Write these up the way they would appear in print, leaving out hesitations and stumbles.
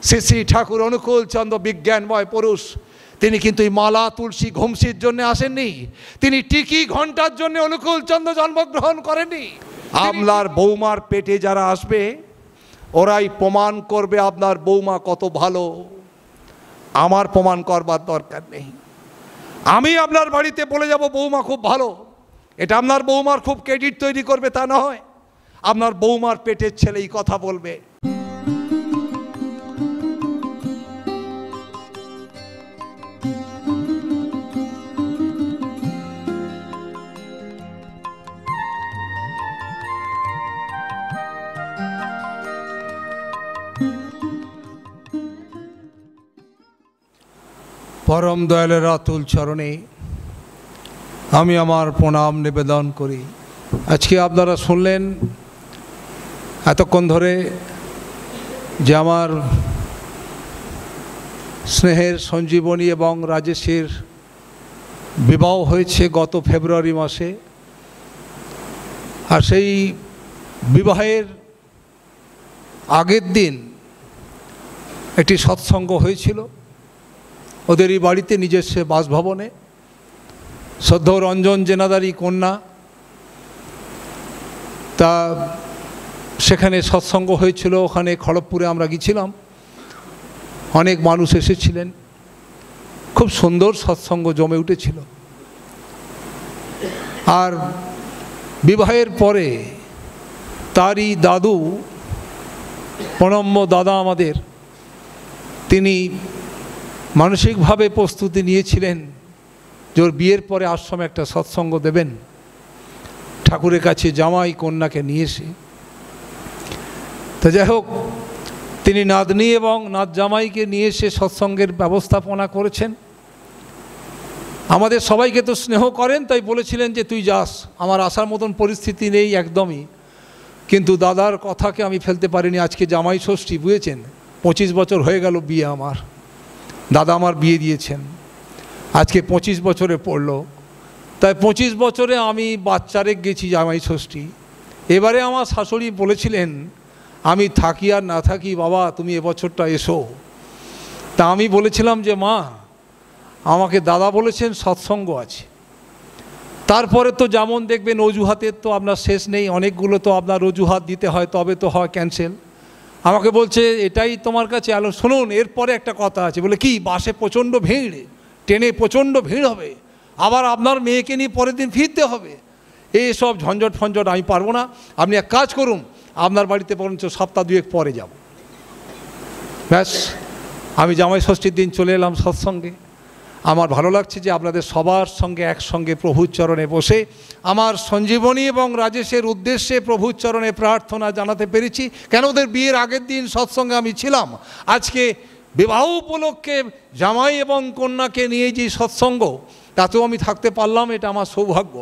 শ্রী শ্রী ঠাকুর অনুকূল চন্দ্র বিজ্ঞানময় পুরুষ, তিনি কিন্তু এই মালা তুলসী ঘুমসির জন্য আসেননি, তিনি টিকি ঘন্টার জন্য অনুকূল চন্দ্র জন্মগ্রহণ করেননি। আপনার বৌমার পেটে যারা আসবে ওরাই প্রমাণ করবে আপনার বৌমা কত ভালো। আমার প্রমাণ করবার দরকার নেই। আমি আপনার বাড়িতে বলে যাব বৌমা খুব ভালো, এটা আপনার বৌমার খুব ক্রেডিট তৈরি করবে তা নয়, আপনার বৌমার পেটের ছেলেই কথা বলবে। পরম দয়ালের অতুল চরণে আমি আমার প্রণাম নিবেদন করি। আজকে আপনারা শুনলেন এতক্ষণ ধরে যে আমার স্নেহের সঞ্জীবনী এবং রাজেশের বিবাহ হয়েছে গত ফেব্রুয়ারি মাসে। আর সেই বিবাহের আগের দিন একটি সৎসঙ্গ হয়েছিল ওদেরই বাড়িতে, নিজস্ব বাসভবনে। শ্রদ্ধ রঞ্জন জেনাদারি কন্যা, তা সেখানে সৎসঙ্গ হয়েছিল। ওখানে খড়গপুরে আমরা গিয়েছিলাম, অনেক মানুষ এসেছিলেন, খুব সুন্দর সৎসঙ্গ জমে উঠেছিল। আর বিবাহের পরে তারই দাদু, প্রণম্য দাদা আমাদের, তিনি মানসিকভাবে প্রস্তুতি নিয়েছিলেন যে ওর বিয়ের পরে আশ্রমে একটা সৎসঙ্গ দেবেন, ঠাকুরের কাছে জামাই কন্যাকে নিয়ে এসে। তো যাই হোক, তিনি নাতনি এবং নাত জামাইকে নিয়ে এসে সৎসঙ্গের ব্যবস্থাপনা করেছেন। আমাদের সবাইকে তো স্নেহ করেন, তাই বলেছিলেন যে তুই যাস, আমার আসার মতন পরিস্থিতি নেই একদমই। কিন্তু দাদার কথাকে আমি ফেলতে পারিনি। আজকে জামাই ষষ্ঠী, বুঝেছেন, 25 বছর হয়ে গেল বিয়ে আমার। দাদা আমার বিয়ে দিয়েছেন, আজকে 25 বছরে পড়ল। তাই 25 বছরে আমি বাচ্চারে গেছি জামাই ষষ্ঠী। এবারে আমার শাশুড়ি বলেছিলেন আমি থাকি আর না থাকি, বাবা তুমি এবছরটা এসো। তা আমি বলেছিলাম যে মা, আমাকে দাদা বলেছেন সৎসঙ্গ আছে। তারপরে তো যেমন দেখবেন অজুহাতের তো আপনার শেষ নেই, অনেকগুলো তো আপনার অজুহাত দিতে হয়, তবে তো হয় ক্যান্সেল। আমাকে বলছে এটাই তোমার কাছে আলো। শুনুন, এরপরে একটা কথা আছে। বলে কি, বাসে প্রচণ্ড ভিড়, ট্রেনে প্রচণ্ড ভিড় হবে, আবার আপনার মেয়েকে নিয়ে পরের দিন ফিরতে হবে, এইসব ঝঞ্ঝট ফঞ্ঝট আমি পারবো না। আপনি এক কাজ করুন, আপনার বাড়িতে বরঞ্চ সপ্তাহ 2 পরে যাব। ব্যাস, আমি জামাই ষষ্ঠীর দিন চলে এলাম সৎসঙ্গে। আমার ভালো লাগছে যে আপনাদের সবার সঙ্গে একসঙ্গে প্রভুর চরণে বসে আমার সঞ্জীবনী এবং রাজেশের উদ্দেশ্যে প্রভুর চরণে প্রার্থনা জানাতে পেরেছি। কেন, ওদের বিয়ের আগের দিন সৎসঙ্গে আমি ছিলাম, আজকে বিবাহ উপলক্ষে জামাই এবং কন্যাকে নিয়ে যে সৎসঙ্গ, তাতেও আমি থাকতে পারলাম, এটা আমার সৌভাগ্য।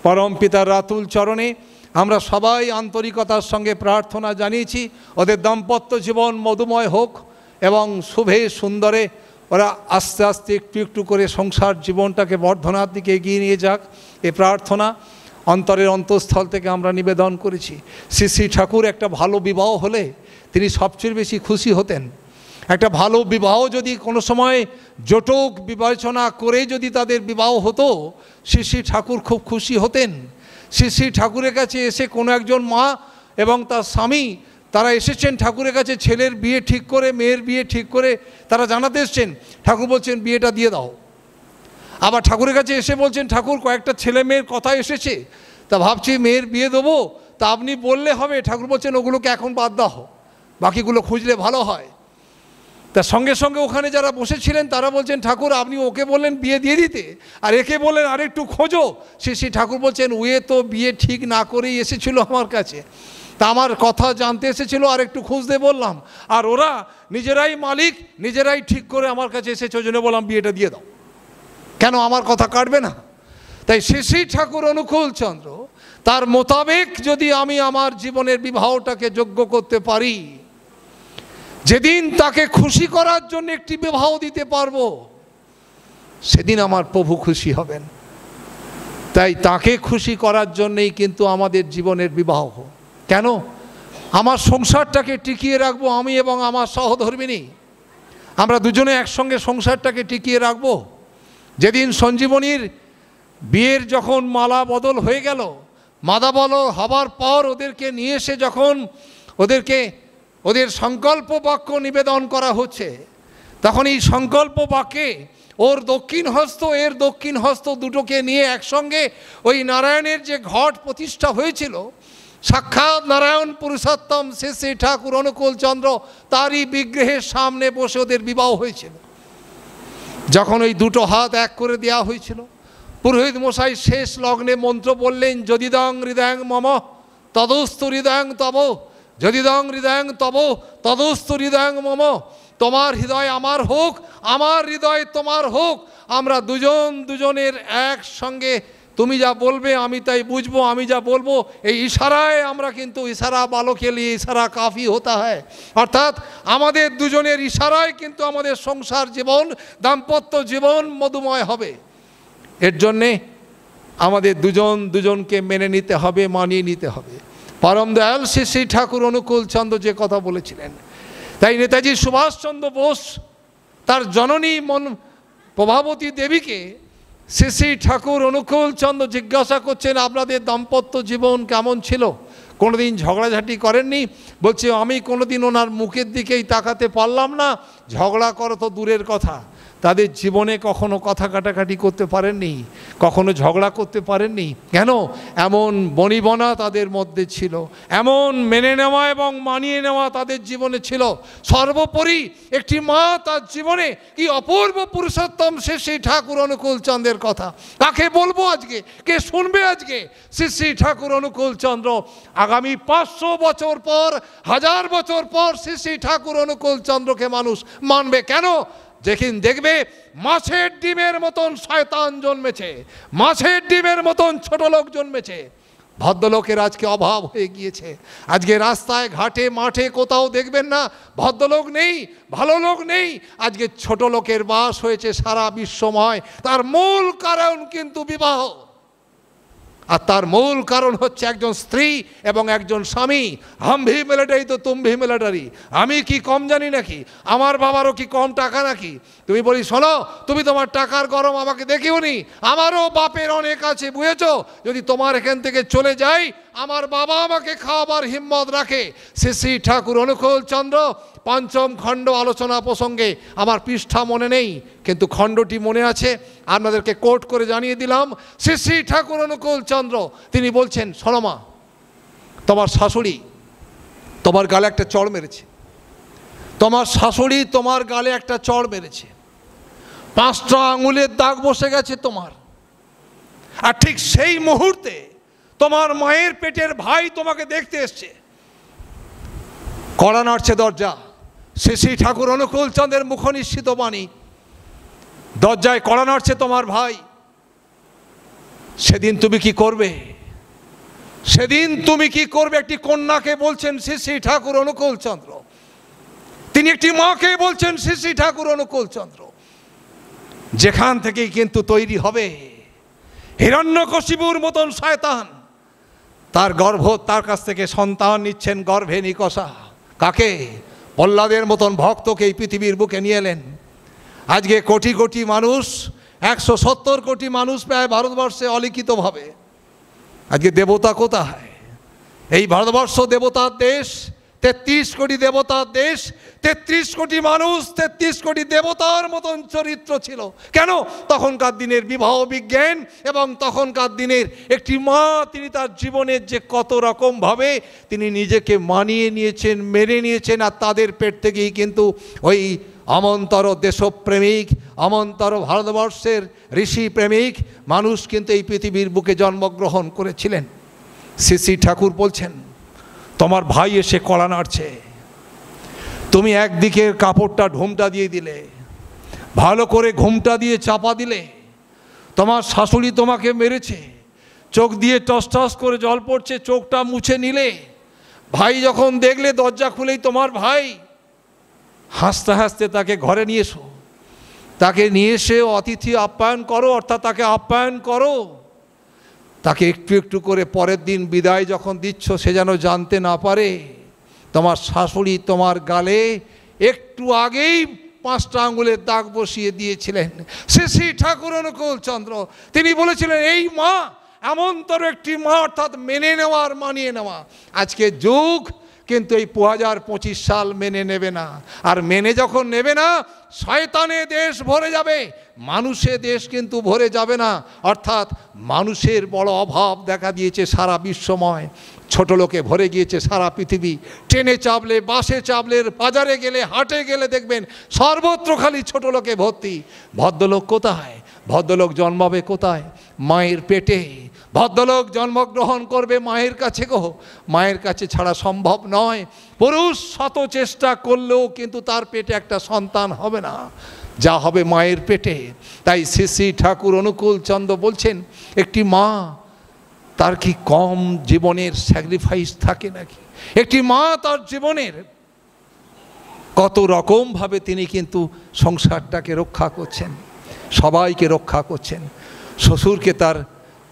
পরম পিতার রাতুল চরণে আমরা সবাই আন্তরিকতার সঙ্গে প্রার্থনা জানিয়েছি ওদের দাম্পত্য জীবন মধুময় হোক এবং শুভে সুন্দরে ওরা আস্তে আস্তে একটু একটু করে সংসার জীবনটাকে বর্ধনার দিকে এগিয়ে নিয়ে যাক, এ প্রার্থনা অন্তরের অন্তঃস্থল থেকে আমরা নিবেদন করেছি। শ্রী শ্রী ঠাকুর একটা ভালো বিবাহ হলে তিনি সবচেয়ে বেশি খুশি হতেন। একটা ভালো বিবাহ যদি কোনো সময় জটক বিবেচনা করে যদি তাদের বিবাহ হতো, শ্রী শ্রী ঠাকুর খুব খুশি হতেন। শ্রী শ্রী ঠাকুরের কাছে এসে কোনো একজন মা এবং তার স্বামী তারা এসেছেন ঠাকুরের কাছে, ছেলের বিয়ে ঠিক করে, মেয়ের বিয়ে ঠিক করে তারা জানাতে এসছেন। ঠাকুর বলছেন বিয়েটা দিয়ে দাও। আবার ঠাকুরের কাছে এসে বলছেন ঠাকুর কয়েকটা ছেলে মেয়ের কথা এসেছে, তা ভাবছি মেয়ের বিয়ে দেবো, তা আপনি বললে হবে। ঠাকুর বলছেন ওগুলোকে এখন বাদ দাও, বাকিগুলো খুঁজলে ভালো হয়। তা সঙ্গে সঙ্গে ওখানে যারা বসেছিলেন তারা বলছেন ঠাকুর আপনি ওকে বললেন বিয়ে দিয়ে দিতে, আর একে বললেন আরেকটু খোঁজো। শ্রী ঠাকুর বলছেন ওয়ে তো বিয়ে ঠিক না করেই এসেছিল আমার কাছে, তা আমার কথা জানতে এসেছিল আর একটু খুঁজতে বললাম, আর ওরা নিজেরাই মালিক, নিজেরাই ঠিক করে আমার কাছে এসেছে, ওই জন্য বললাম বিয়েটা দিয়ে দাও। কেন, আমার কথা কাটবে না? তাই শ্রী ঠাকুর অনুকূল চন্দ্র তার মোতাবেক যদি আমি আমার জীবনের বিবাহটাকে যোগ্য করতে পারি, যেদিন তাকে খুশি করার জন্য একটি বিবাহ দিতে পারবো, সেদিন আমার প্রভু খুশি হবেন। তাই তাকে খুশি করার জন্যই কিন্তু আমাদের জীবনের বিবাহ। কেন, আমার সংসারটাকে টিকিয়ে রাখবো আমি এবং আমার সহধর্মিনী, আমরা দুজনে একসঙ্গে সংসারটাকে টিকিয়ে রাখবো। যেদিন সঞ্জীবনীর বিয়ের যখন মালা বদল হয়ে গেল, মালা বদল হবার পর ওদেরকে নিয়ে এসে যখন ওদের সংকল্প বাক্য নিবেদন করা হচ্ছে, তখন এই সংকল্প বাক্যে ওর দক্ষিণ হস্ত এর দক্ষিণ হস্ত দুটোকে নিয়ে একসঙ্গে ওই নারায়ণের যে ঘট প্রতিষ্ঠা হয়েছিল, সাক্ষাৎ নারায়ণ পুরুষোত্তম শ্রী শ্রী ঠাকুর অনুকূল চন্দ্র তারই বিগ্রহের সামনে বসে ওদের বিবাহ হয়েছিল। যখন ওই দুটো হাত এক করে দেওয়া হয়েছিল, পুরোহিত মশাই শেষ লগ্নে মন্ত্র বললেন, যদিদং হৃদয়ং মম তদস্তু হৃদয়ং তব, যদিদং হৃদয়ং তব তদস্তু হৃদয়ং মম। তোমার হৃদয় আমার হোক, আমার হৃদয় তোমার হোক, আমরা দুজনের একসঙ্গে, তুমি যা বলবে আমি তাই বুঝবো, আমি যা বলবো এই ইশারায় আমরা কিন্তু ইশারা বালো কে লিয়ে ইশারা কাফি হতা হয়, অর্থাৎ আমাদের দুজনের ইশারায় কিন্তু আমাদের সংসার জীবন দাম্পত্য জীবন মধুময় হবে। এর জন্যে আমাদের দুজনকে মেনে নিতে হবে, মানিয়ে নিতে হবে। পরম দয়াল শ্রী শ্রী ঠাকুর অনুকূল চন্দ্র যে কথা বলেছিলেন, তাই নেতাজি সুভাষচন্দ্র বোস তার জননী প্রভাবতী দেবীকে শ্রী শ্রী ঠাকুর অনুকূল চন্দ্র জিজ্ঞাসা করছেন, আপনাদের দাম্পত্য জীবন কেমন ছিল? কোনোদিন ঝগড়াঝাটি করেননি? বলছে, আমি কোনোদিন ওনার মুখের দিকেই তাকাতে পারলাম না, ঝগড়া করো তো দূরের কথা, তাদের জীবনে কখনো কথা কাটাকাটি করতে পারেননি, কখনো ঝগড়া করতে পারেননি। কেন? এমন বনিবনা তাদের মধ্যে ছিল, এমন মেনে নেওয়া এবং মানিয়ে নেওয়া তাদের জীবনে ছিল। সর্বোপরি একটি মা তার জীবনে কি অপূর্ব পুরুষোত্তম শ্রী শ্রী ঠাকুর অনুকূল চন্দ্রের কথা কাকে বলবো আজকে? কে শুনবে আজকে? শ্রী শ্রী ঠাকুর অনুকূল চন্দ্র আগামী 500 বছর পর, 1000 বছর পর শ্রী শ্রী ঠাকুর অনুকূল চন্দ্রকে মানুষ মানবে। কেন? যেদিন দেখবে মাছের ডিমের মতন শয়তান জন্মেছে, মাছের ডিমের মতন ছোট লোক জন্মেছে, ভদ্রলোকের আজকে অভাব হয়ে গিয়েছে। আজকে রাস্তায় ঘাটে মাঠে কোথাও দেখবেন না ভদ্রলোক নেই, ভালো লোক নেই, আজকে ছোট লোকের বাস হয়েছে সারা বিশ্বময়। তার মূল কারণ কিন্তু বিবাহ, আর তার মূল কারণ হচ্ছে একজন স্ত্রী এবং একজন স্বামী। হাম ভি মিলিটারি তো তুম ভি মিলিটারি, আমি কি কম জানি নাকি? আমার বাবারও কি কম টাকা নাকি? তুমি বলি, শোনো, তুমি তোমার টাকার গরম আমাকে দেখিও নি, আমারও বাপের অনেক আছে, বুঝেছো? যদি তোমার এখান থেকে চলে যাই, আমার বাবা আমাকে খাওয়াবার হিম্মত রাখে। শ্রী শ্রী ঠাকুর অনুকূল চন্দ্র পঞ্চম খণ্ড আলোচনা প্রসঙ্গে, আমার পৃষ্ঠা মনে নেই কিন্তু খণ্ডটি মনে আছে, আপনাদেরকে কোট করে জানিয়ে দিলাম। শ্রী শ্রী ঠাকুর অনুকূল চন্দ্র তিনি বলছেন, শোনো মা, তোমার শাশুড়ি তোমার গালে একটা চড় মেরেছে, তোমার শাশুড়ি তোমার গালে একটা চড় মেরেছে, 5টা আঙুলের দাগ বসে গেছে তোমার। আর ঠিক সেই মুহূর্তে তোমার মায়ের পেটের ভাই তোমাকে দেখতে এসছে, কড়া নাড়ছে দরজা। শ্রী শ্রী ঠাকুর অনুকূল চন্দ্রের মুখ নিঃসৃত বাণী, দরজায় কড়া নাড়ছে তোমার ভাই। সেদিন তুমি কি করবে? সেদিন তুমি কি করবে? একটি কন্যাকে বলছেন শ্রী শ্রী ঠাকুর অনুকূল চন্দ্র, তিনি একটি মাকে বলছেন শ্রী শ্রী ঠাকুর অনুকূল চন্দ্র, যেখান থেকেই কিন্তু তৈরি হবে হিরণ্যকশিপুর মতন শয়তান। তার গর্ভ, তার কাছ থেকে সন্তান নিচ্ছেন গর্ভে নিকষা। কাকে? প্রহ্লাদের মতন ভক্তকে এই পৃথিবীর বুকে নিয়ে এলেন। আজকে কোটি কোটি মানুষ, 170 কোটি মানুষ প্রায় ভারতবর্ষে অলিখিতভাবে। আজকে দেবতা কোথায়? এই ভারতবর্ষ দেবতার দেশ, 33 কোটি দেবতার দেশ, 33 কোটি মানুষ, 33 কোটি দেবতার মতন চরিত্র ছিল। কেন? তখনকার দিনের বিবাহ বিজ্ঞান এবং তখনকার দিনের একটি মা, তিনি তার জীবনের যে কত রকমভাবে তিনি নিজেকে মানিয়ে নিয়েছেন, মেনে নিয়েছেন, আর তাদের পেট থেকেই কিন্তু ওই অমন্তর দেশপ্রেমিক, অমন্তর ভারতবর্ষের ঋষি প্রেমিক মানুষ কিন্তু এই পৃথিবীর বুকে জন্মগ্রহণ করেছিলেন। শ্রী শ্রী ঠাকুর বলছেন, তোমার ভাই এসে কড়া নাড়ছে, তুমি একদিকের কাপড়টা ঘুমটা দিয়ে দিলে, ভালো করে ঘুমটা দিয়ে চাপা দিলে। তোমার শাশুড়ি তোমাকে মেরেছে, চোখ দিয়ে টস টস করে জল পড়ছে, চোখটা মুছে নিলে। ভাই যখন দেখলে, দরজা খুলেই তোমার ভাই, হাসতে হাসতে তাকে ঘরে নিয়ে এসো, তাকে নিয়ে এসে অতিথি আপ্যায়ন করো, অর্থাৎ তাকে আপ্যায়ন করো। তাকে একটু একটু করে পরের দিন বিদায় যখন দিচ্ছ, সে যেন জানতে না পারে তোমার শাশুড়ি তোমার গালে একটু আগেই 5টা আঙুলের দাগ বসিয়ে দিয়েছিলেন। শ্রী শ্রী ঠাকুর অনুকূল চন্দ্র তিনি বলেছিলেন এই মা এমনতর একটি মা, অর্থাৎ মেনে নেওয়া আর মানিয়ে নেওয়া। আজকে যুগ কিন্তু এই 2025 সাল মেনে নেবে না, আর মেনে যখন নেবে না শয়তানে দেশ ভরে যাবে, মানুষে দেশ কিন্তু ভরে যাবে না। অর্থাৎ মানুষের বড় অভাব দেখা দিয়েছে সারা বিশ্বময়, ছোট লোকে ভরে গিয়েছে সারা পৃথিবী। ট্রেনে চাপলে, বাসে চাপলে, বাজারে গেলে, হাটে গেলে দেখবেন সর্বত্র খালি ছোট লোকে ভর্তি। ভদ্রলোক কোথায়? ভদ্রলোক জন্মাবে কোথায়? মায়ের পেটে। ভদ্রলোক জন্মগ্রহণ করবে মায়ের কাছে গো, মায়ের কাছে ছাড়া সম্ভব নয়। পুরুষ শত চেষ্টা করলেও কিন্তু তার পেটে একটা সন্তান হবে না, যা হবে মায়ের পেটে। তাই শ্রী শ্রী ঠাকুর অনুকূল চন্দ্র বলছেন একটি মা তার কি কম জীবনের স্যাক্রিফাইস থাকে নাকি? একটি মা তার জীবনের কত রকমভাবে তিনি কিন্তু সংসারটাকে রক্ষা করছেন, সবাইকে রক্ষা করছেন। শ্বশুরকে তার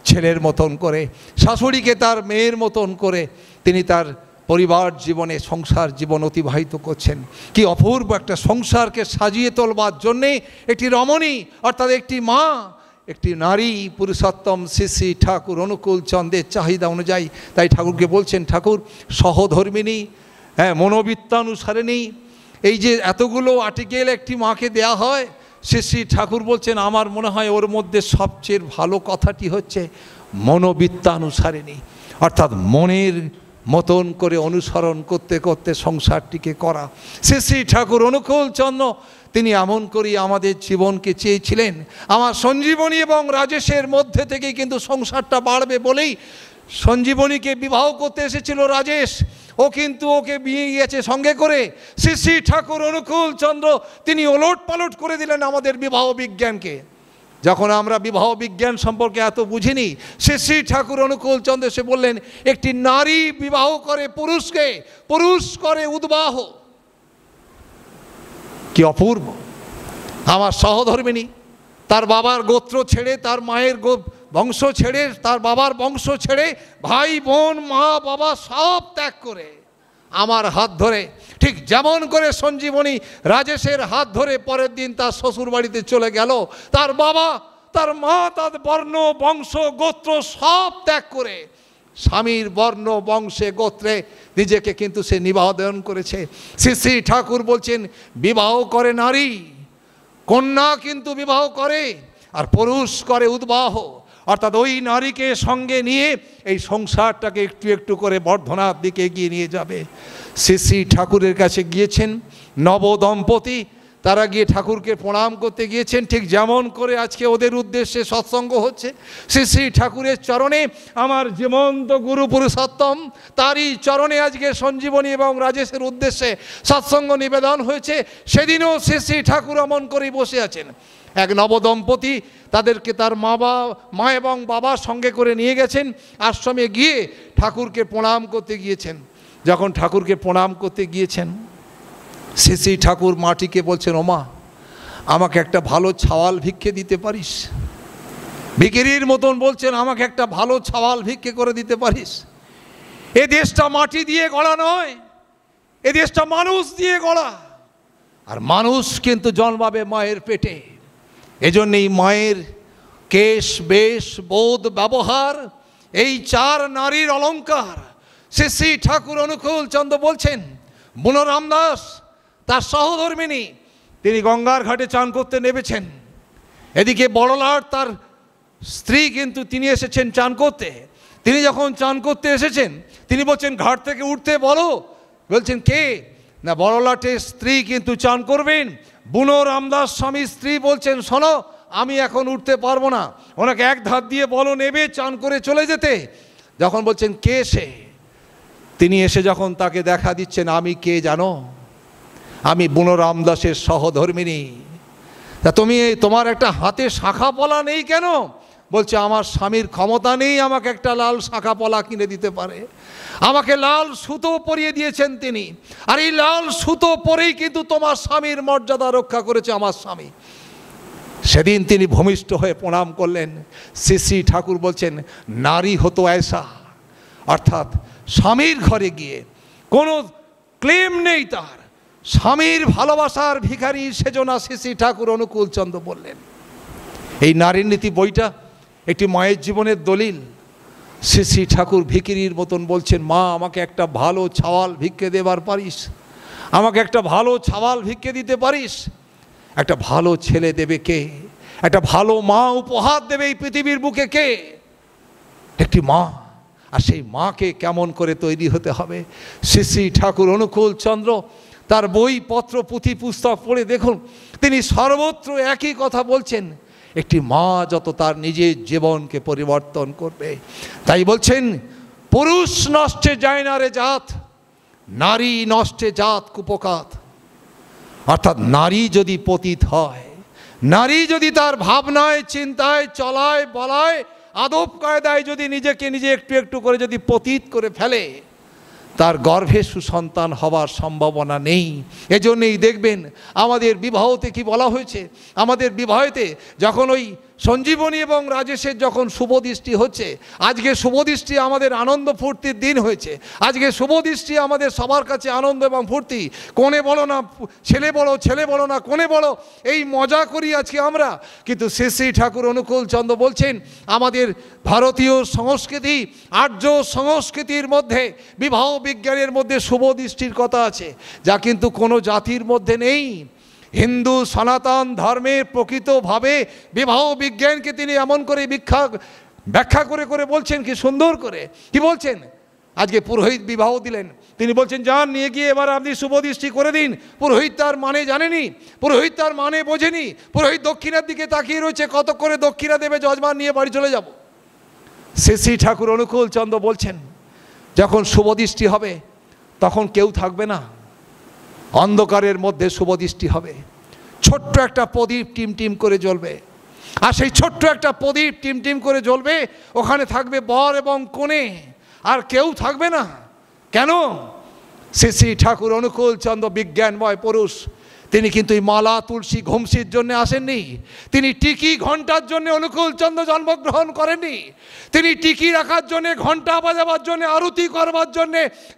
ছেলের মতন করে, শাশুড়িকে তার মেয়ের মতন করে তিনি তার পরিবার জীবনে সংসার জীবন অতিবাহিত করছেন। কি অপূর্ব একটা সংসারকে সাজিয়ে তোলবার জন্যে একটি রমণী, অর্থাৎ একটি মা, একটি নারী পুরুষোত্তম শ্রী শ্রী ঠাকুর অনুকূল চন্দ্রের চাহিদা অনুযায়ী। তাই ঠাকুরকে বলছেন ঠাকুর সহধর্মিণী, মনোবিত্তানুসারিণী। এই যে এতগুলো আর্টিকেল একটি মাকে দেয়া হয়, শ্রী শ্রী ঠাকুর বলছেন আমার মনে হয় ওর মধ্যে সবচেয়ে ভালো কথাটি হচ্ছে মনোবিত্তানুসারিণী, অর্থাৎ মনের মতন করে অনুসরণ করতে করতে সংসারটিকে করা। শ্রী শ্রী ঠাকুর অনুকূল চন্দ্র তিনি এমন করেই আমাদের জীবনকে চেয়েছিলেন। আমার সঞ্জীবনী এবং রাজেশের মধ্যে থেকেই কিন্তু সংসারটা বাড়বে বলেই সঞ্জীবনীকে বিবাহ করতে এসেছিল রাজেশ। ও কিন্তু ওকে বিয়ে গিয়েছে সঙ্গে করে। শ্রী শ্রী ঠাকুর অনুকূল চন্দ্র তিনি ওলট পালট করে দিলেন আমাদের বিবাহ বিজ্ঞানকে। যখন আমরা বিবাহ বিজ্ঞান সম্পর্কে এত বুঝিনি, শ্রী শ্রী ঠাকুর অনুকূল চন্দ্র সে বললেন একটি নারী বিবাহ করে পুরুষকে, পুরুষ করে উদ্বাহ। কি অপূর্ব! আমার সহধর্মিণী তার বাবার গোত্র ছেড়ে, তার মায়ের বংশ ছেড়ে, তার বাবার বংশ ছেড়ে, ভাই বোন মা বাবা সব ত্যাগ করে আমার হাত ধরে, ঠিক যেমন করে সঞ্জীবনী রাজেশের হাত ধরে পরের দিন তার শ্বশুর বাড়িতে চলে গেল, তার বাবা তার মা তার বর্ণ বংশ গোত্র সব ত্যাগ করে স্বামীর বর্ণ বংশে গোত্রে নিজেকে কিন্তু সে নিবেদন করেছে। শ্রী শ্রী ঠাকুর বলছেন বিবাহ করে নারী, কন্যা কিন্তু বিবাহ করে, আর পুরুষ করে উদ্বাহ। অর্থাৎ ওই নারীকে সঙ্গে নিয়ে এই সংসারটাকে একটু একটু করে বর্ধনার দিকে এগিয়ে নিয়ে যাবে। শ্রী শ্রী ঠাকুরের কাছে গিয়েছেন নবদম্পতি, তারা গিয়ে ঠাকুরকে প্রণাম করতে গিয়েছেন, ঠিক যেমন করে আজকে ওদের উদ্দেশ্যে সৎসঙ্গ হচ্ছে। শ্রী শ্রী ঠাকুরের চরণে আমার জীবন্ত গুরু পুরুষোত্তম তারই চরণে আজকে সঞ্জীবনী এবং রাজেশের উদ্দেশ্যে সৎসঙ্গ নিবেদন হয়েছে। সেদিনও শ্রী শ্রী ঠাকুর অমন করেই বসে আছেন। এক নবদম্পতি তাদেরকে তার মা এবং বাবার সঙ্গে করে নিয়ে গেছেন, আশ্রমে গিয়ে ঠাকুরকে প্রণাম করতে গিয়েছেন। যখন ঠাকুরকে প্রণাম করতে গিয়েছেন, শ্রী শ্রী ঠাকুর মাটিকে বলছেন ওমা আমাকে একটা ভালো ছাওয়াল ভিক্ষে দিতে পারিস? ভিখিরির মতন বলছেন আমাকে একটা ভালো ছাওয়াল ভিক্ষে করে দিতে পারিস? এ দেশটা মাটি দিয়ে গড়া নয়, এ দেশটা মানুষ দিয়ে গড়া, আর মানুষ কিন্তু জন্মাবে মায়ের পেটে। এজন্যই মায়ের কেশ বেশ বোধ ব্যবহার এই চার নারীর অলঙ্কার। শ্রী শ্রী ঠাকুর অনুকূল চন্দ্র বলছেন বুনো রামদাস তার সহধর্মিণী তিনি গঙ্গার ঘাটে চান করতে নেমেছেন, এদিকে বড়লাট তার স্ত্রী কিন্তু তিনি এসেছেন চান করতে। তিনি যখন চান করতে এসেছেন তিনি বলছেন ঘাট থেকে উঠতে বলো। বলছেন কে? না বড়লাটের স্ত্রী কিন্তু চান করবেন। বুনো রামদাস স্বামী স্ত্রী বলছেন শোনো আমি এখন উঠতে পারবো না, ওনাকে এক ধার দিয়ে বলো নেবে চান করে চলে যেতে। যখন বলছেন কে সে, তিনি এসে যখন তাকে দেখা দিচ্ছেন আমি কে জানো? আমি বুনো রামদাসের সহধর্মিণী। তা তুমি তোমার একটা হাতে শাখা পলা নেই কেন? বলছে আমার স্বামীর ক্ষমতা নেই আমাকে একটা লাল শাখা পলা কিনে দিতে পারে, আমাকে লাল সুতো পরিয়ে দিয়েছেন তিনি, আর এই লাল সুতো পরেই কিন্তু তোমার স্বামীর মর্যাদা রক্ষা করেছে আমার স্বামী। সেদিন তিনি ভূমিষ্ঠ হয়ে প্রণাম করলেন। শ্রী শ্রী ঠাকুর বলছেন নারী হতো ऐसा, অর্থাৎ স্বামীর ঘরে গিয়ে কোনো ক্লেম নেই তার, স্বামীর ভালোবাসার ভিখারি সেজনা শ্রী ঠাকুর অনুকূল চন্দ্র বললেন। এই নারীর নীতি বইটা একটি মায়ের জীবনের দলিল। শ্রী ঠাকুর ভিখিরির মতন বলছেন, মা আমাকে একটা ভালো ছাওয়াল ভিক্ষে দেবার পারিস, আমাকে একটা ভালো ছাওয়াল ভিক্ষে দিতে পারিস? একটা ভালো ছেলে দেবে কে? একটা ভালো মা উপহার দেবে এই পৃথিবীর বুকে কে? একটি মা। আর সেই মাকে কেমন করে তৈরি হতে হবে? শ্রী ঠাকুর অনুকূল চন্দ্র তার বই পত্র পুঁথি পুস্তক পড়ে দেখুন, তিনি সর্বত্র একই কথা বলছেন, একটি মা যত তার নিজের জীবনকে পরিবর্তন করবে। তাই বলছেন, পুরুষ নষ্টে যায় না রে জাত, নারী নষ্টে জাত কুপকাত। অর্থাৎ নারী যদি পতিত হয়, নারী যদি তার ভাবনায় চিন্তায় চলায় বলায় আদব কায়দায় যদি নিজেকে নিজে একটু একটু করে যদি পতিত করে ফেলে, তার গর্ভে সুসন্তান হওয়ার সম্ভাবনা নেই। এজন্যই দেখবেন আমাদের বিবাহতে কি বলা হয়েছে, আমাদের বিবাহেতে যখন ওই সঞ্জীবনী এবং রাজেশের যখন শুভদৃষ্টি হচ্ছে, আজকে শুভদৃষ্টি আমাদের আনন্দ ফুর্তির দিন হয়েছে, আজকে শুভদৃষ্টি আমাদের সবার কাছে আনন্দ এবং ফুর্তি। কোণে বলো না ছেলে বলো, ছেলে বলো না কোণে বলো, এই মজা করি আজকে আমরা। কিন্তু শ্রী ঠাকুর অনুকূল চন্দ্র বলছেন, আমাদের ভারতীয় সংস্কৃতি, আর্য সংস্কৃতির মধ্যে বিবাহ বিজ্ঞানের মধ্যে শুভদৃষ্টির কথা আছে, যা কিন্তু কোনো জাতির মধ্যে নেই। হিন্দু সনাতন ধর্মের প্রকৃতভাবে বিবাহ বিজ্ঞানকে তিনি এমন করে ব্যাখ্যা করে করে বলছেন, কি সুন্দর করে কি বলছেন। আজকে পুরোহিত বিবাহ দিলেন, তিনি বলছেন যান নিয়ে গিয়ে এবার আপনি শুভদৃষ্টি করে দিন। পুরোহিত তার মানে জানেনি, পুরোহিত তার মানে বোঝেনি, পুরোহিত দক্ষিণার দিকে তাকিয়ে রয়েছে, কত করে দক্ষিণা দেবে, যজমান নিয়ে বাড়ি চলে যাব। শ্রী ঠাকুর অনুকূল চন্দ্র বলছেন, যখন শুভদৃষ্টি হবে তখন কেউ থাকবে না, অন্ধকারের মধ্যে শুভদৃষ্টি হবে, ছোট্ট একটা প্রদীপ টিম টিম করে জ্বলবে। আর সেই ছোট্ট একটা প্রদীপ টিম টিম করে জ্বলবে, ওখানে থাকবে বর এবং কনে, আর কেউ থাকবে না। কেন? শ্রী ঠাকুর অনুকূল চন্দ্র বিজ্ঞানময় পুরুষ, তিনি কিন্তু এই মালা তুলসী ঘুমসির জন্য আসেননি, তিনি টিকি ঘন্টার জন্য অনুকূল চন্দ্র জন্মগ্রহণ করেননি, তিনি টিকি রাখার জন্য, ঘন্টা বাজাবার জন্য, আরতি করবার জন্য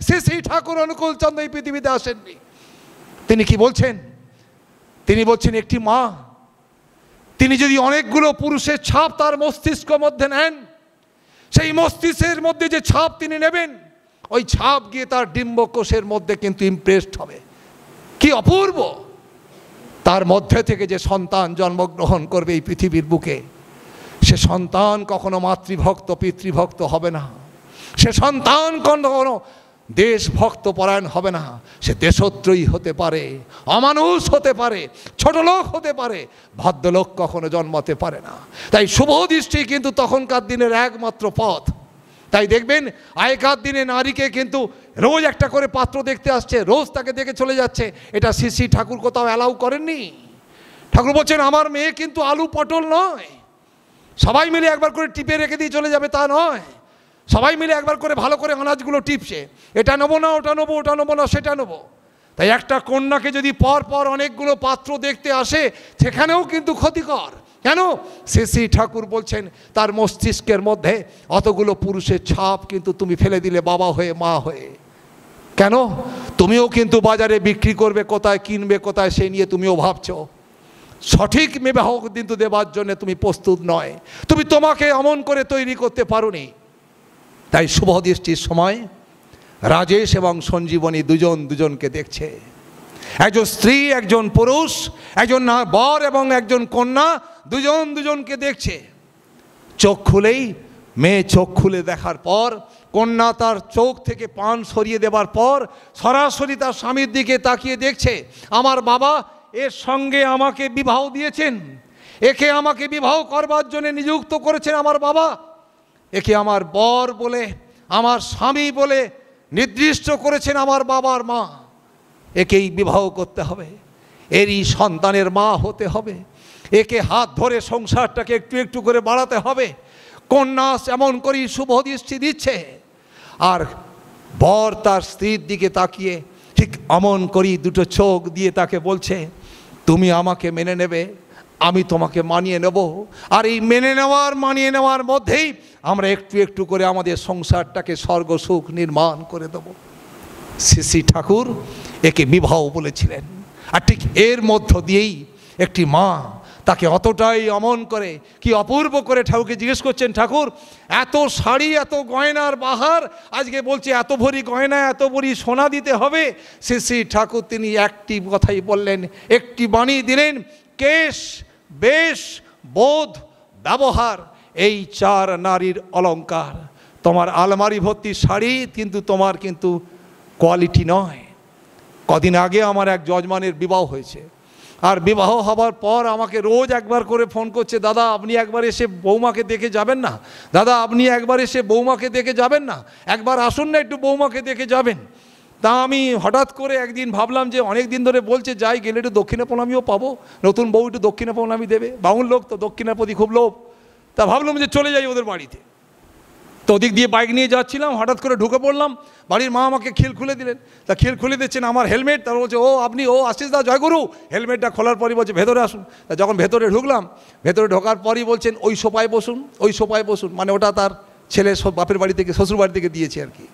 শ্রী ঠাকুর অনুকূল চন্দ্র এই পৃথিবীতে আসেননি। তিনি কি বলছেন? তিনি বলছেন, একটি মা তিনি যদি অনেকগুলো পুরুষের ছাপ তার মস্তিষ্ক মধ্যে নেন, সেই মস্তিষ্কের মধ্যে যে ছাপ তিনি নেবেন, ওই ছাপ গিয়ে তার ডিম্বকোষের মধ্যে কিন্তু ইমপ্রেসড হবে। কি অপূর্ব! তার মধ্যে থেকে যে সন্তান জন্মগ্রহণ করবে এই পৃথিবীর বুকে, সে সন্তান কখনো মাতৃভক্ত পিতৃভক্ত হবে না, সে সন্তান কখনো দেশভক্ত পরায়ণ হবে না, সে দেশত্রয়ী হতে পারে, অমানুষ হতে পারে, ছোট লোক হতে পারে, ভদ্রলোক কখনো জন্মাতে পারে না। তাই শুভদৃষ্টি কিন্তু তখনকার দিনের একমাত্র পথ। তাই দেখবেন আগেকার দিনে নারীকে কিন্তু রোজ একটা করে পাত্র দেখতে আসছে, রোজ তাকে দেখে চলে যাচ্ছে, এটা শ্রী ঠাকুর কোথাও অ্যালাউ করেননি। ঠাকুর বলছেন, আমার মেয়ে কিন্তু আলু পটল নয়, সবাই মিলে একবার করে টিপে রেখে দিয়ে চলে যাবে তা নয়, সবাই মিলে একবার করে ভালো করে আনাজগুলো টিপছে, এটা নেবো না ওটা নেবো, ওটা নেবো না সেটা নেবো। তাই একটা কন্যাকে যদি পর পর অনেকগুলো পাত্র দেখতে আসে, সেখানেও কিন্তু ক্ষতিকর। কেন? শ্রী ঠাকুর বলছেন, তার মস্তিষ্কের মধ্যে অতগুলো পুরুষের ছাপ কিন্তু তুমি ফেলে দিলে বাবা হয়ে, মা হয়ে। কেন? তুমিও কিন্তু বাজারে বিক্রি করবে, কোথায় কিনবে কোথায়, সেই নিয়ে তুমিও ভাবছো। সঠিক বিবাহ কিন্তু দেবার জন্য তুমি প্রস্তুত নয়, তুমি তোমাকে এমন করে তৈরি করতে পারোনি। তাই শুভদৃষ্টির সময় রাজেশ এবং সঞ্জীবনী দুজন দুজনকে দেখছে, একজন স্ত্রী একজন পুরুষ, একজন বর এবং একজন কন্যা, দুজন দুজনকে দেখছে। চোখ খুলেই মেয়ে চোখ খুলে দেখার পর, কন্যা তার চোখ থেকে পান সরিয়ে দেবার পর সরাসরি তার স্বামীর দিকে তাকিয়ে দেখছে, আমার বাবা এর সঙ্গে আমাকে বিবাহ দিয়েছেন, একে আমাকে বিবাহ করবার জন্য নিযুক্ত করেছেন আমার বাবা, একে আমার বর বলে, আমার স্বামী বলে নির্দিষ্ট করেছেন আমার বাবার মা, একেই বিবাহ করতে হবে, এরই সন্তানের মা হতে হবে, একে হাত ধরে সংসারটাকে একটু একটু করে বাড়াতে হবে। কন্যা এমন করেই শুভদৃষ্টি দিচ্ছে, আর বর তার স্ত্রীর দিকে তাকিয়ে ঠিক অমন করেই দুটো চোখ দিয়ে তাকে বলছে, তুমি আমাকে মেনে নেবে, আমি তোমাকে মানিয়ে নেব, আর এই মেনে নেওয়ার মানিয়ে নেওয়ার মধ্যেই আমরা একটু একটু করে আমাদের সংসারটাকে স্বর্গ সুখ নির্মাণ করে দেব। শ্রী শ্রী ঠাকুর একে বিবাহ বলেছিলেন। আর ঠিক এর মধ্য দিয়েই একটি মা তাকে অতটাই অমন করে, কি অপূর্ব করে ঠাকুরকে জিজ্ঞেস করছেন, ঠাকুর এত শাড়ি, এত গয়নার বাহার, আজকে বলছে এত ভরি গয়না, এত ভরি সোনা দিতে হবে। শ্রী শ্রী ঠাকুর তিনি একটি কথাই বললেন, একটি বাণী দিলেন, কেশ, বেশ, বোধ, ব্যবহার, এই 4 নারীর অলঙ্কার। তোমার আলমারি ভর্তি শাড়ি কিন্তু তোমার কিন্তু কোয়ালিটি নয়। কদিন আগে আমার এক যজমানের বিবাহ হয়েছে, আর বিবাহ হবার পর আমাকে রোজ একবার করে ফোন করছে, দাদা আপনি একবার এসে বৌমাকে দেখে যাবেন না, দাদা আপনি একবার এসে বৌমাকে দেখে যাবেন না, একবার আসুন না একটু বৌমাকে দেখে যাবেন। তা আমি হঠাৎ করে একদিন ভাবলাম যে অনেক দিন ধরে বলছে যাই, গেলে একটু দক্ষিণা প্রণামীও পাবো, নতুন বউ একটু দক্ষিণা প্রণামী দেবে, বাউল লোক তো দক্ষিণার প্রতি খুব লোভ। তা ভাবলাম যে চলে যাই ওদের বাড়িতে। তো ওদিক দিয়ে বাইক নিয়ে যাচ্ছিলাম, হঠাৎ করে ঢুকে পড়লাম, বাড়ির মা আমাকে খিল খুলে দিলেন। তা খিল খুলে দিচ্ছেন আমার হেলমেট, তার বলছে ও আপনি, ও আশিস দা জয়গুরু। হেলমেটটা খোলার পরই বলছে ভেতরে আসুন। তা যখন ভেতরে ঢুকলাম, ভেতরে ঢোকার পরই বলছেন ওই সোফায় বসুন, ওই সোফায় বসুন, মানে ওটা তার ছেলে বাপের বাড়ি থেকে, শ্বশুর বাড়ি থেকে দিয়েছে আর কি।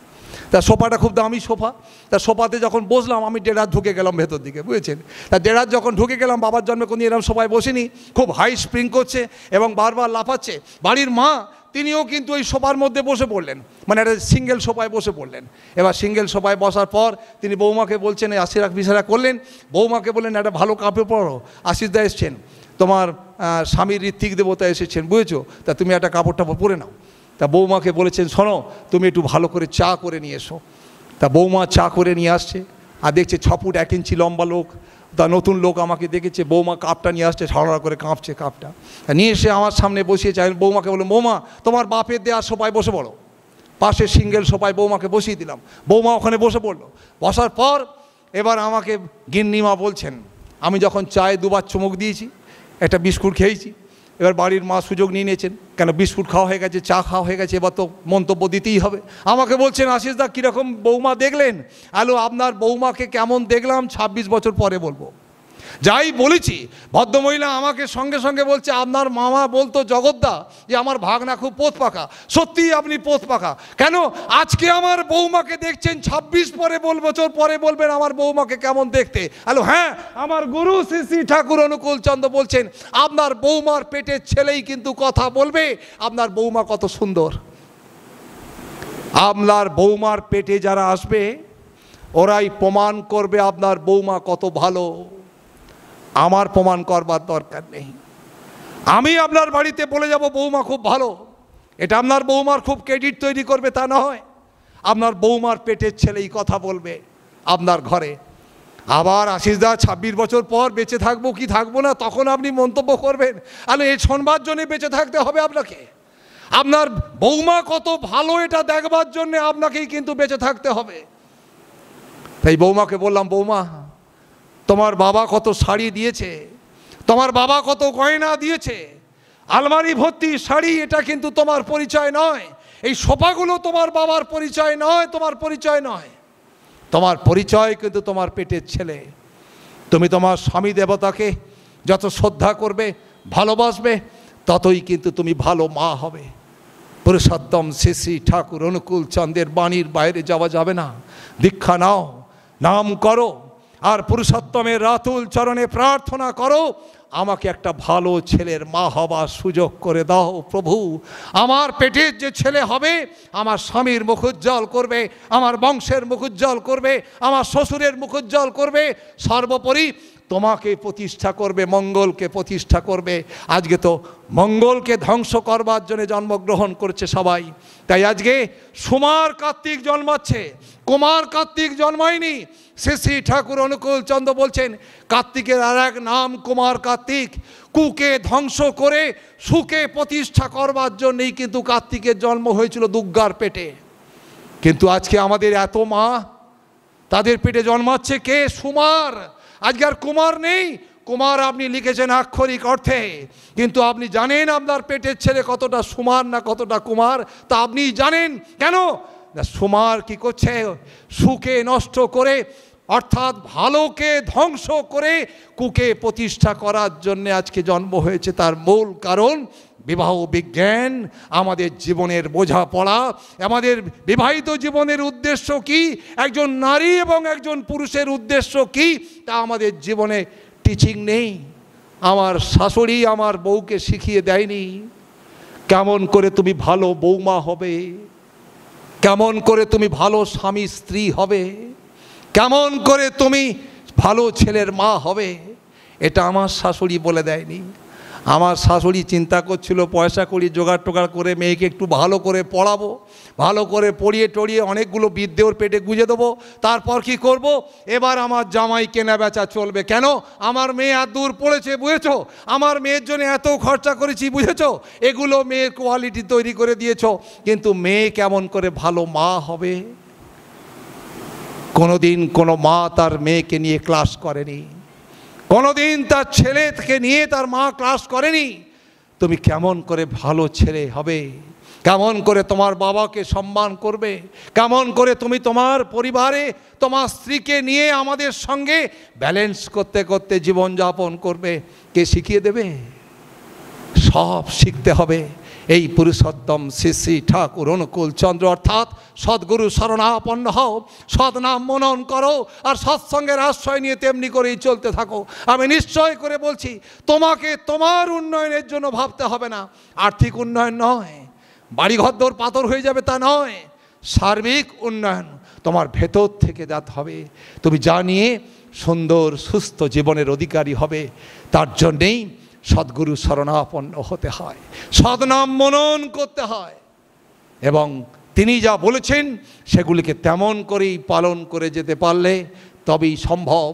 তা সোফাটা খুব দামি সোফা। তা সোফাতে যখন বসলাম আমি দেড় হাত ঢুকে গেলাম ভেতর দিকে, বুঝেছেন। তা দেড় হাত যখন ঢুকে গেলাম, বাবার জন্মে কোনো এরকম সোফায় বসিনি, খুব হাই স্প্রিং করছে এবং বারবার লাফাচ্ছে। বাড়ির মা তিনিও কিন্তু ওই সোফার মধ্যে বসে পড়লেন, মানে একটা সিঙ্গেল সোফায় বসে পড়লেন। এবার সিঙ্গেল সোফায় বসার পর তিনি বৌমাকে বলছেন, আশীর্বাদ বিশারা করলেন, বৌমাকে বললেন একটা ভালো কাপড় পরো, আশিসদা এসছেন, তোমার স্বামীর ঋত্বিক দেবতা এসেছেন, বুঝেছো, তা তুমি একটা কাপড়টা পরে নাও। তা বৌমাকে বলেছেন শোনো তুমি একটু ভালো করে চা করে নিয়ে এসো। তা বৌমা চা করে নিয়ে আসছে, আর দেখছে 6 ফুট 1 ইঞ্চি লম্বা লোক, তা নতুন লোক আমাকে দেখেছে, বৌমা কাপটা নিয়ে আসছে, সারা করে কাঁপছে কাপটা, নিয়ে এসে আমার সামনে বসিয়েছে। আমি বৌমাকে বললাম বৌমা তোমার বাপের দেওয়ার সোফায় বসে পড়ো। পাশে সিঙ্গেল সোফায় বৌমাকে বসিয়ে দিলাম, বৌমা ওখানে বসে পড়লো। বসার পর এবার আমাকে গিন্নিমা বলছেন, আমি যখন চায়ে 2বার চুমুক দিয়েছি, একটা বিস্কুট খেয়েছি, এবার বাড়ির মা সুযোগ নিয়ে নিয়েছেন, কেন বিস্কুট খাওয়া হয়ে গেছে, চা খাওয়া হয়ে গেছে, এবার তো মন্তব্য দিতেই হবে। আমাকে বলছেন আশিসদা কীরকম বৌমা দেখলেন? আলো আপনার বৌমাকে কেমন দেখলাম 26 বছর পরে বলবো। যাই বলেছি, ভদ্রমহিলা আমাকে সঙ্গে সঙ্গে বলছে আপনার মামা বলতো জগদ্দা যে আমার ভাগনা খুব পোত পাকা। সত্যিই আপনি পোত পাকা। কেন আজকে আমার বৌমাকে দেখছেন, 26 বছর পরে বলবেন আমার বৌমাকে কেমন দেখতে? আলো হ্যাঁ, আমার গুরু শ্রী শ্রী ঠাকুর অনুকূল চন্দ্র বলছেন আপনার বৌমার পেটের ছেলেই কিন্তু কথা বলবে আপনার বৌমা কত সুন্দর। আপনার বৌমার পেটে যারা আসবে ওরাই প্রমাণ করবে আপনার বৌমা কত ভালো। আমার প্রমাণ করবার দরকার নেই। আমি আপনার বাড়িতে বলে যাব বৌমা খুব ভালো, এটা আপনার বৌমার খুব ক্রেডিট তৈরি করবে তা নয়। আপনার বৌমার পেটের ছেলেই কথা বলবে আপনার ঘরে। আবার আশিসদা 26 বছর পর বেঁচে থাকবো কি থাকবো না তখন আপনি মন্তব্য করবেন। আরে এই শোনবার জন্যে বেঁচে থাকতে হবে আপনাকে। আপনার বৌমা কত ভালো এটা দেখবার জন্যে আপনাকেই কিন্তু বেঁচে থাকতে হবে। তাই বৌমাকে বললাম বৌমা তোমার বাবা কত শাড়ি দিয়েছে, তোমার বাবা কত গয়না দিয়েছে, আলমারি ভর্তি শাড়ি, এটা কিন্তু তোমার পরিচয় নয়। এই সোফাগুলো তোমার বাবার পরিচয় নয়, তোমার পরিচয় নয়। তোমার পরিচয় কিন্তু তোমার পেটের ছেলে। তুমি তোমার স্বামী দেবতাকে যত শ্রদ্ধা করবে, ভালোবাসবে, ততই কিন্তু তুমি ভালো মা হবে। পুরুষোত্তম শ্রী শ্রী ঠাকুর অনুকূল চন্দ্রের বাণীর বাইরে যাওয়া যাবে না। দীক্ষা নাও, নাম করো, আর পুরুষোত্তমের রাতুল চরণে প্রার্থনা করো আমাকে একটা ভালো ছেলের মা হবার সুযোগ করে দাও প্রভু। আমার পেটের যে ছেলে হবে আমার স্বামীর মুখ উজ্জ্বল করবে, আমার বংশের মুখ উজ্জ্বল করবে, আমার শ্বশুরের মুখ উজ্জ্বল করবে, সর্বোপরি তোমাকে প্রতিষ্ঠা করবে, মঙ্গলকে প্রতিষ্ঠা করবে। আজকে তো মঙ্গলকে ধ্বংস করবার জন্য জন্মগ্রহণ করছে সবাই। তাই আজকে সুমার কার্তিক জন্মাচ্ছে, কুমার কার্তিক জন্মায়নি। শ্রী শ্রী ঠাকুর অনুকূল চন্দ্র বলছেন কার্তিকের আর এক নাম কুমার কার্তিক। কুকে ধ্বংস করে সুকে প্রতিষ্ঠা করবার জন্যই কিন্তু কার্তিকের জন্ম হয়েছিল দুর্গার পেটে। কিন্তু আজকে আমাদের এত মা, তাদের পেটে জন্মাচ্ছে কে? সুমার। আজকে আর কুমার নেই। কুমার আপনি লিখেছেন আক্ষরিক অর্থে, কিন্তু আপনি জানেন আপনার পেটের ছেলে কতটা সুমার না কতটা কুমার? তা আপনি জানেন কেন? সুমার কি করছে? সুকে নষ্ট করে অর্থাৎ ভালোকে ধ্বংস করে কুকে প্রতিষ্ঠা করার জন্য আজকে জন্ম হয়েছে। তার মূল কারণ বিবাহ বিজ্ঞান। আমাদের জীবনের বোঝাপড়া, আমাদের বিবাহিত জীবনের উদ্দেশ্য কি, একজন নারী এবং একজন পুরুষের উদ্দেশ্য কি, তা আমাদের জীবনে টিচিং নেই। আমার শাশুড়ি আমার বউকে শিখিয়ে দেয়নি কেমন করে তুমি ভালো বৌমা হবে, কেমন করে তুমি ভালো স্বামী স্ত্রী হবে, কেমন করে তুমি ভালো ছেলের মা হবে, এটা আমার শাশুড়ি বলে দেয়নি। আমার শাশুড়ি চিন্তা করছিল পয়সা করি জোগাড় টোগাড় করে মেয়েকে একটু ভালো করে পড়াবো, ভালো করে পড়িয়ে টড়িয়ে অনেকগুলো বিদ্যে ওর পেটে গুঁজে দেবো, তারপর কি করব, এবার আমার জামাই কেনা বেচা চলবে। কেন? আমার মেয়ে এত দূর পড়েছে, বুঝেছো, আমার মেয়ের জন্য এত খরচা করেছি, বুঝেছো, এগুলো মেয়ের কোয়ালিটি তৈরি করে দিয়েছো, কিন্তু মেয়ে কেমন করে ভালো মা হবে? কোনোদিন কোনো মা তার মেয়েকে নিয়ে ক্লাস করেনি, কোনোদিন তার ছেলেকে নিয়ে তার মা ক্লাস করেনি। তুমি কেমন করে ভালো ছেলে হবে, কেমন করে তোমার বাবাকে সম্মান করবে, কেমন করে তুমি তোমার পরিবারে তোমার স্ত্রীকে নিয়ে আমাদের সঙ্গে ব্যালেন্স করতে করতে জীবনযাপন করবে, কে শিখিয়ে দেবে? সব শিখতে হবে এই পুরুষোত্তম শ্রী শ্রী ঠাকুর অনুকূল চন্দ্র অর্থাৎ সদ্গুরু শরণাপন্ন হও, সদ্নাম মনন করো, আর সৎসঙ্গের আশ্রয় নিয়ে তেমনি করেই চলতে থাকো। আমি নিশ্চয় করে বলছি, তোমাকে তোমার উন্নয়নের জন্য ভাবতে হবে না। আর্থিক উন্নয়ন নয়, বাড়িঘর দোর পাথর হয়ে যাবে তা নয়, সার্বিক উন্নয়ন তোমার ভেতর থেকে যাতে হবে। তুমি যা নিয়ে সুন্দর সুস্থ জীবনের অধিকারী হবে, তার জন্যেই সদ্গুরু শরণাপন্ন হতে হয়, সদ্নাম মনন করতে হয়, এবং তিনি যা বলেছেন সেগুলিকে তেমন করেই পালন করে যেতে পারলে তবেই সম্ভব।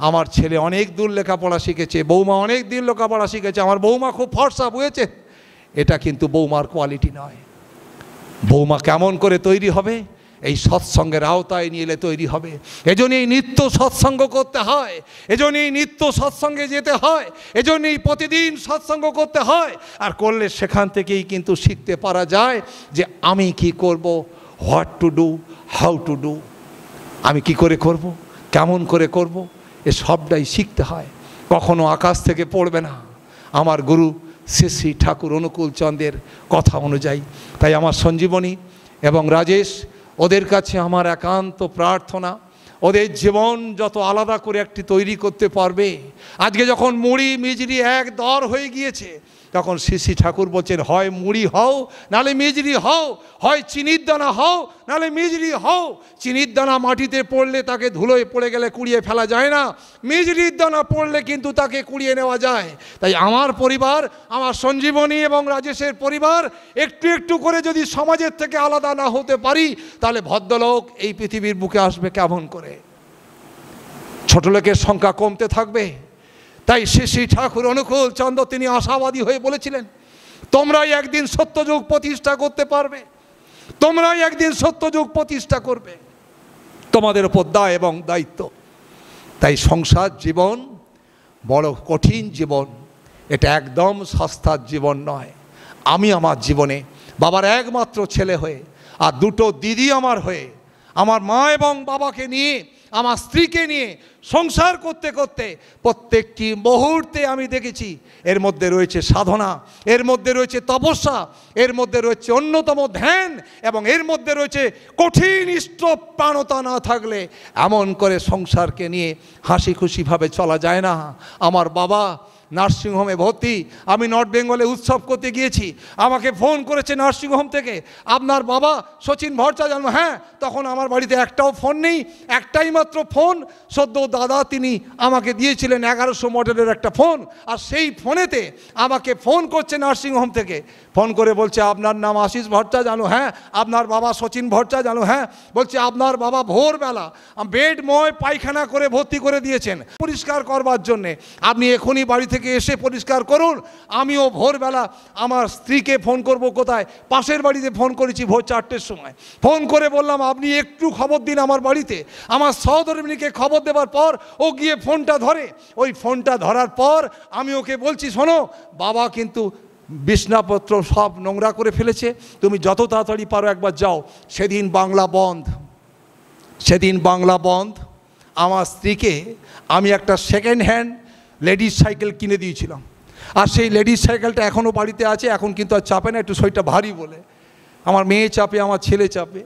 আমার ছেলে অনেক দূর লেখাপড়া শিখেছে, বৌমা অনেক দিন লেখাপড়া শিখেছে, আমার বৌমা খুব ফর্সা, বুঝেছে, এটা কিন্তু বৌমার কোয়ালিটি নয়। বৌমা কেমন করে তৈরি হবে? এই সৎসঙ্গের আওতায় নিয়ে তৈরি হবে। এজন্যই নিত্য সৎসঙ্গ করতে হয়, এজন্যই নিত্য সৎসঙ্গে যেতে হয়, এজন্যই প্রতিদিন সৎসঙ্গ করতে হয়। আর করলে সেখান থেকেই কিন্তু শিখতে পারা যায় যে আমি কি করব, what to do, how to do, আমি কি করে করব, কেমন করে করব, এ সবটাই শিখতে হয়। কখনো আকাশ থেকে পড়বে না, আমার গুরু শ্রী শ্রী ঠাকুর অনুকূল চন্দ্রের কথা অনুযায়ী। তাই আমার সঞ্জীবনী এবং রাজেশ, ওদের কাছে আমার একান্ত প্রার্থনা, ওদের জীবন যত আলাদা করে একটি তৈরি করতে পারবে। আজকে যখন মুড়ি মিজরি এক দর হয়ে গিয়েছে, তখন শ্রী শ্রী ঠাকুর বলছেন, হয় মুড়ি হও নালে মিজরি হও, হয় চিনির দানা হও নালে মিজরি হও। চিনির দানা মাটিতে পড়লে তাকে ধুলোয় পড়ে গেলে কুড়িয়ে ফেলা যায় না, মিজরির দানা পড়লে কিন্তু তাকে কুড়িয়ে নেওয়া যায়। তাই আমার পরিবার, আমার সঞ্জীবনী এবং রাজেশের পরিবার একটু একটু করে যদি সমাজের থেকে আলাদা না হতে পারি, তাহলে ভদ্রলোক এই পৃথিবীর বুকে আসবে কেমন করে? ছোট লোকের সংখ্যা কমতে থাকবে। তাই শ্রী শ্রী ঠাকুর অনুকূল চন্দ্র তিনি আশাবাদী হয়ে বলেছিলেন, তোমরাই একদিন সত্যযুগ প্রতিষ্ঠা করতে পারবে, তোমরাই একদিন সত্যযুগ প্রতিষ্ঠা করবে, তোমাদের উপর দায় এবং দায়িত্ব। তাই সংসার জীবন বড় কঠিন জীবন, এটা একদম সস্তার জীবন নয়। আমি আমার জীবনে বাবার একমাত্র ছেলে হয়ে আর দুটো দিদি আমার হয়ে, আমার মা এবং বাবাকে নিয়ে, আমার স্ত্রীকে নিয়ে সংসার করতে করতে প্রত্যেকটি মুহূর্তে আমি দেখেছি এর মধ্যে রয়েছে সাধনা, এর মধ্যে রয়েছে তপস্যা, এর মধ্যে রয়েছে অন্যতম ধ্যান, এবং এর মধ্যে রয়েছে কঠিন ইষ্টপ্রাণতা না থাকলে এমন করে সংসারকে নিয়ে হাসি খুশিভাবে চলা যায় না। আমার বাবা নার্সিংহোমে ভর্তি, আমি নর্থ বেঙ্গলে উৎসব করতে গিয়েছি, আমাকে ফোন করেছে নার্সিংহোম থেকে, আপনার বাবা সচিন ভট্টাচার্য জানো? হ্যাঁ, তখন আমার বাড়িতে একটাও ফোন নেই, একটাই মাত্র ফোন সদ্য দাদা তিনি আমাকে দিয়েছিলেন 1100 মডেলের একটা ফোন, আর সেই ফোনেতে আমাকে ফোন করছে নার্সিংহোম থেকে, ফোন করে বলছে আপনার নাম আশিস ভট্টাচার্য জানো? হ্যাঁ। আপনার বাবা সচিন ভট্টাচার্য জানো? হ্যাঁ। বলছে আপনার বাবা ভোরবেলা বেডময় পায়খানা করে ভর্তি করে দিয়েছেন পরিষ্কার করবার জন্যে, আপনি এখনই বাড়ি থেকে এসে পরিষ্কার করুন। আমিও ভোরবেলা আমার স্ত্রীকে ফোন করব কোথায়, পাশের বাড়িতে ফোন করেছি ভোর 4টের সময়, ফোন করে বললাম আপনি একটু খবর দিন আমার বাড়িতে। আমার সহধর্মিনীকে খবর দেওয়ার পর ও গিয়ে ফোনটা ধরে, ওই ফোনটা ধরার পর আমি ওকে বলছি, শোনো বাবা কিন্তু বিছনাপত্র সব নোংরা করে ফেলেছে, তুমি যত তাড়াতাড়ি পারো একবার যাও। সেদিন বাংলা বন্ধ, সেদিন বাংলা বন্ধ, আমার স্ত্রীকে আমি একটা সেকেন্ড হ্যান্ড লেডিস সাইকেল কিনে দিয়েছিলাম, আর সেই লেডিস সাইকেলটা এখনও বাড়িতে আছে। এখন কিন্তু আর চাপে না, একটু শরীরটা ভারী বলে। আমার মেয়ে চাপে, আমার ছেলে চাপে।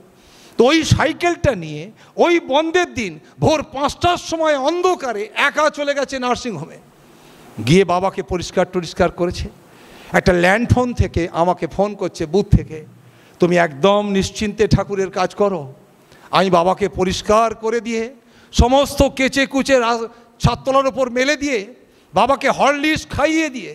তো ওই সাইকেলটা নিয়ে ওই বন্ধের দিন ভোর 5টার সময় অন্ধকারে একা চলে গেছে নার্সিংহোমে, গিয়ে বাবাকে পরিষ্কার করেছে। একটা ল্যান্ডফোন থেকে আমাকে ফোন করছে, বুথ থেকে, তুমি একদম নিশ্চিন্তে ঠাকুরের কাজ করো। আমি বাবাকে পরিষ্কার করে দিয়ে সমস্ত কেচে কুচে ছাদতলার ওপর মেলে দিয়ে বাবাকে হরলিক্স খাইয়ে দিয়ে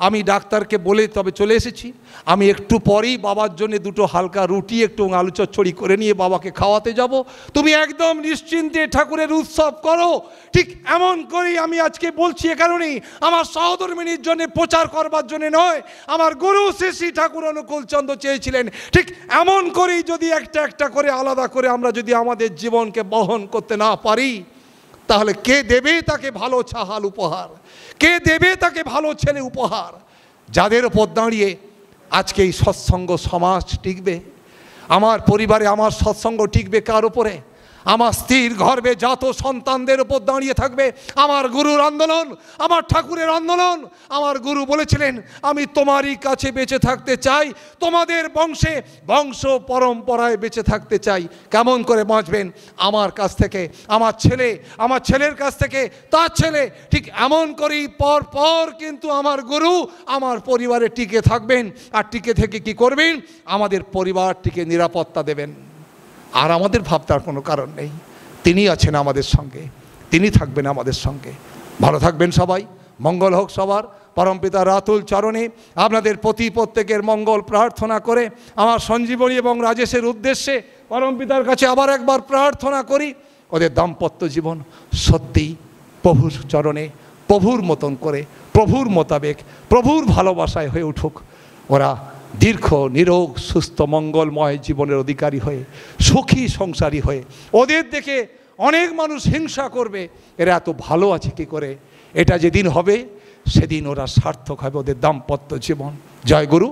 আমি ডাক্তারকে বলে তবে চলে এসেছি। আমি একটু পরেই বাবার জন্য দুটো হালকা রুটি একটু আলু চচ্চড়ি করে নিয়ে বাবাকে খাওয়াতে যাব। তুমি একদম নিশ্চিন্তে ঠাকুরের উৎসব করো। ঠিক এমন করেই আমি আজকে বলছি, এ কারণেই আমার সহধর্মিনীর জন্য প্রচার করবার জন্য নয়, আমার গুরু শ্রী শ্রী ঠাকুর অনুকূলচন্দ্র চেয়েছিলেন ঠিক এমন করেই যদি একটা একটা করে আলাদা করে আমরা যদি আমাদের জীবনকে বহন করতে না পারি, তাহলে কে দেবে তাকে ভালো ছাহাল উপহার, কে দেবে তাকে ভালো ছেলে উপহার? যাদের ওপর দাঁড়িয়ে আজকে এই সৎসঙ্গ সমাজ টিকবে, আমার পরিবারে আমার সৎসঙ্গ টিকবে কার ওপরে? আমার স্ত্রীর গর্ভে জাত সন্তানদের ওপর দাঁড়িয়ে থাকবে আমার গুরুর আন্দোলন, আমার ঠাকুরের আন্দোলন। আমার গুরু বলেছিলেন, আমি তোমারই কাছে বেঁচে থাকতে চাই, তোমাদের বংশে বংশ পরম্পরায় বেঁচে থাকতে চাই। কেমন করে বাঁচবেন? আমার কাছ থেকে আমার ছেলে, আমার ছেলের কাছ থেকে তার ছেলে, ঠিক এমন করেই পর পর কিন্তু আমার গুরু আমার পরিবারে টিকে থাকবেন। আর টিকে থেকে কি করবেন? আমাদের পরিবারটিকে নিরাপত্তা দেবেন। আর আমাদের ভাবতার কোনো কারণ নেই, তিনি আছেন আমাদের সঙ্গে, তিনি থাকবেন আমাদের সঙ্গে। ভালো থাকবেন সবাই, মঙ্গল হোক সবার। পরমপিতা রাতুল চরণে আপনাদের প্রত্যেকের মঙ্গল প্রার্থনা করে আমার সঞ্জীবনী এবং রাজেশের উদ্দেশ্যে পরমপিতার কাছে আবার একবার প্রার্থনা করি, ওদের দাম্পত্য জীবন সত্যিই প্রভুর চরণে প্রভুর মতন করে, প্রভুর মোতাবেক, প্রভুর ভালোবাসায় হয়ে উঠুক। ওরা দীর্ঘ নিরোগ সুস্থ মঙ্গলময় জীবনের অধিকারী হয়ে, সুখী সংসারী হয়ে। ওদের দেখে অনেক মানুষ হিংসা করবে, এরা এত ভালো আছে কি করে। এটা যেদিন হবে সেদিন ওরা সার্থক হবে ওদের দাম্পত্য জীবন। জয় গুরু।